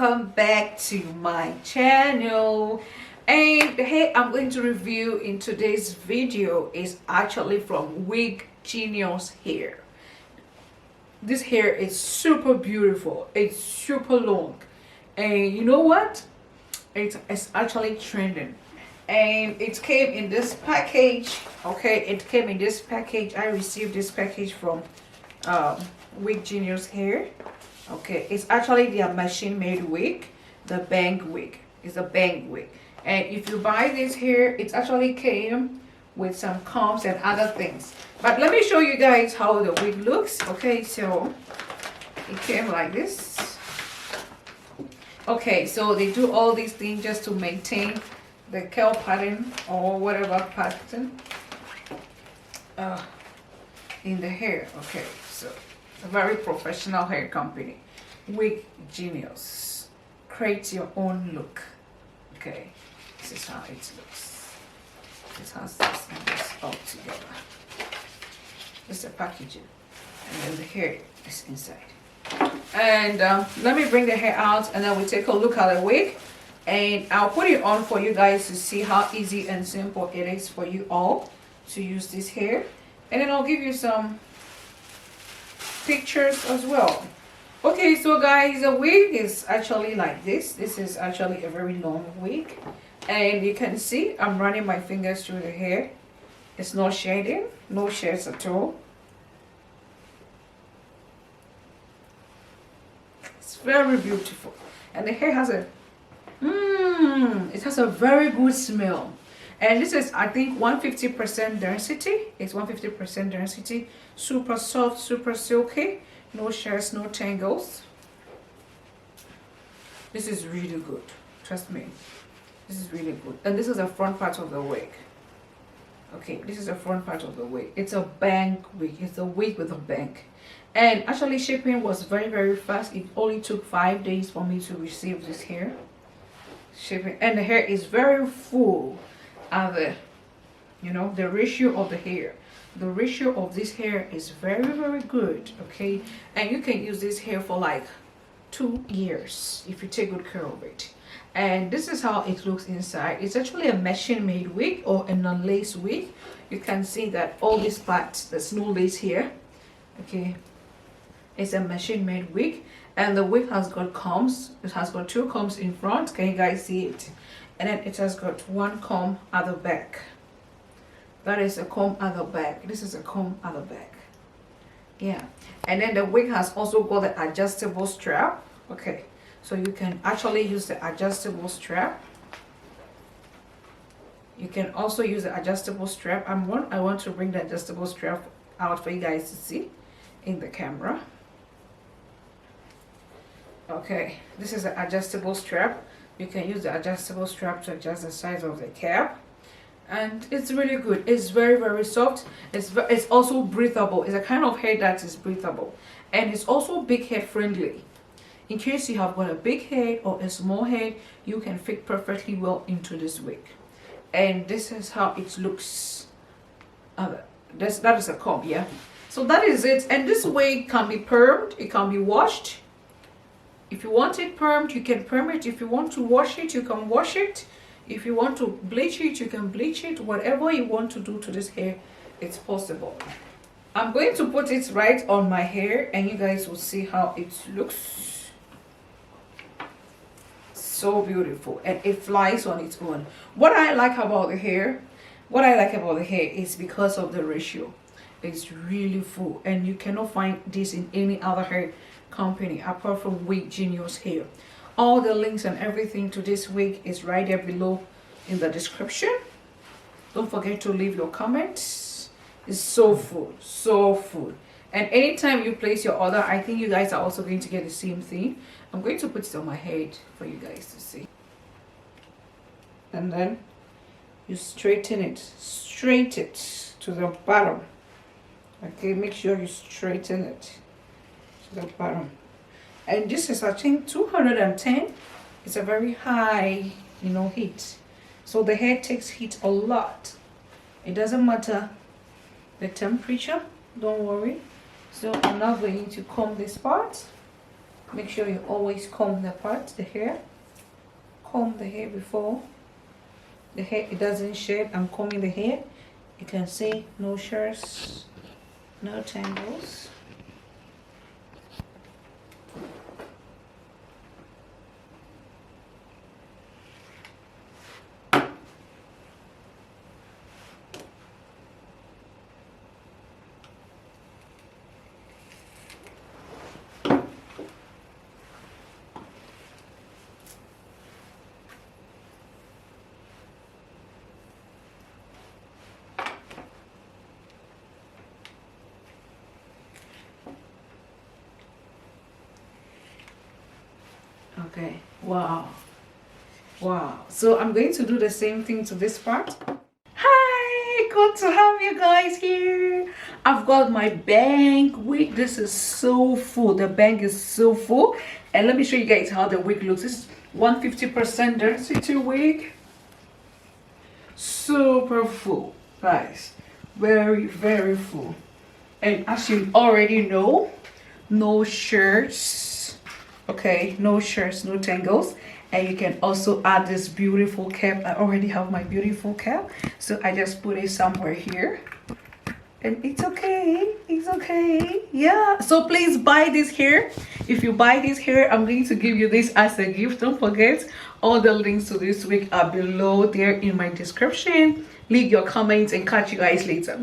welcome back to my channel. And the hair I'm going to review in today's video is actually from Wigenius Hair. This hair is super beautiful, it's super long, and you know what, it's actually trending. And it came in this package. Okay, it came in this package. I received this package from Wigenius Hair. Okay, it's actually their machine made wig, the bank wig. It's a bank wig, and if you buy this hair, it actually came with some combs and other things. But let me show you guys how the wig looks. Okay, so it came like this. Okay, so they do all these things just to maintain the curl pattern or whatever pattern in the hair. Okay, so a very professional hair company, Wigenius. Create your own look. Okay, this is how it looks. It has this and this all together. This is the packaging, and then the hair is inside. And let me bring the hair out, and then we take a look at the wig, and I'll put it on for you guys to see how easy and simple it is for you all to use this hair. And then I'll give you some pictures as well. Okay, so guys, the wig is actually like this. This is actually a very long wig, and you can see I'm running my fingers through the hair. It's not shading, no shades at all. It's very beautiful, and the hair has a it has a very good smell. And this is, I think, 150% density. It's 150% density. Super soft, super silky. No shades, no tangles. This is really good. Trust me. This is really good. And this is the front part of the wig. Okay, this is the front part of the wig. It's a bank wig. It's a wig with a bank. And actually shipping was very, very fast. It only took 5 days for me to receive this hair. Shipping, and the hair is very full. The ratio of the hair, the ratio of this hair is very, very good. Okay, and you can use this hair for like 2 years if you take good care of it. And this is how it looks inside. It's actually a machine made wig or a non-lace wig. You can see that all these parts, there's no lace here. Okay, it's a machine made wig, and the wig has got combs. It has got 2 combs in front. Can you guys see it? And then it has got 1 comb at the back. That is a comb at the back. This is a comb at the back. Yeah. And then the wig has also got the adjustable strap. Okay, so you can actually use the adjustable strap. You can also use the adjustable strap. I want to bring the adjustable strap out for you guys to see in the camera. Okay, this is the adjustable strap. You can use the adjustable strap to adjust the size of the cap, and it's really good. It's very, very soft. It's also breathable. It's a kind of hair that is breathable, and it's also big head friendly. In case you have got a big head or a small head, you can fit perfectly well into this wig. And this is how it looks. That is a comb, yeah. So that is it. And this wig can be permed. It can be washed. If you want it permed, you can perm it. If you want to wash it, you can wash it. If you want to bleach it, you can bleach it. Whatever you want to do to this hair, it's possible. I'm going to put it right on my hair, and you guys will see how it looks. So beautiful, and it flies on its own. What I like about the hair is because of the ratio. It's really full, and you cannot find this in any other hair company apart from Wigenius Hair. All the links and everything to this wig is right there below in the description. Don't forget to leave your comments. It's so full, so full. And anytime you place your order, I think you guys are also going to get the same thing. I'm going to put it on my head for you guys to see. And then you straighten it to the bottom. Okay, make sure you straighten it to the bottom. And this is, I think, 210. It's a very high, heat. So the hair takes heat a lot. It doesn't matter the temperature, don't worry. So I'm now going to comb this part. Make sure you always comb the hair. Comb the hair before the hair it doesn't shed. I'm combing the hair. You can see no shirts, no tangles. Okay, wow, so I'm going to do the same thing to this part. Hi, good to have you guys here. I've got my bang wig. This is so full. The bang is so full, and let me show you guys how the wig looks. This is 150% density wig, super full, guys, very full. And as you already know, no shirts, okay, no shirts, no tangles. And you can also add this beautiful cap. I already have my beautiful cap, so I just put it somewhere here, and it's okay, yeah. So please buy this hair. If you buy this hair, I'm going to give you this as a gift. Don't forget, all the links to this wig are below there in my description. Leave your comments and catch you guys later.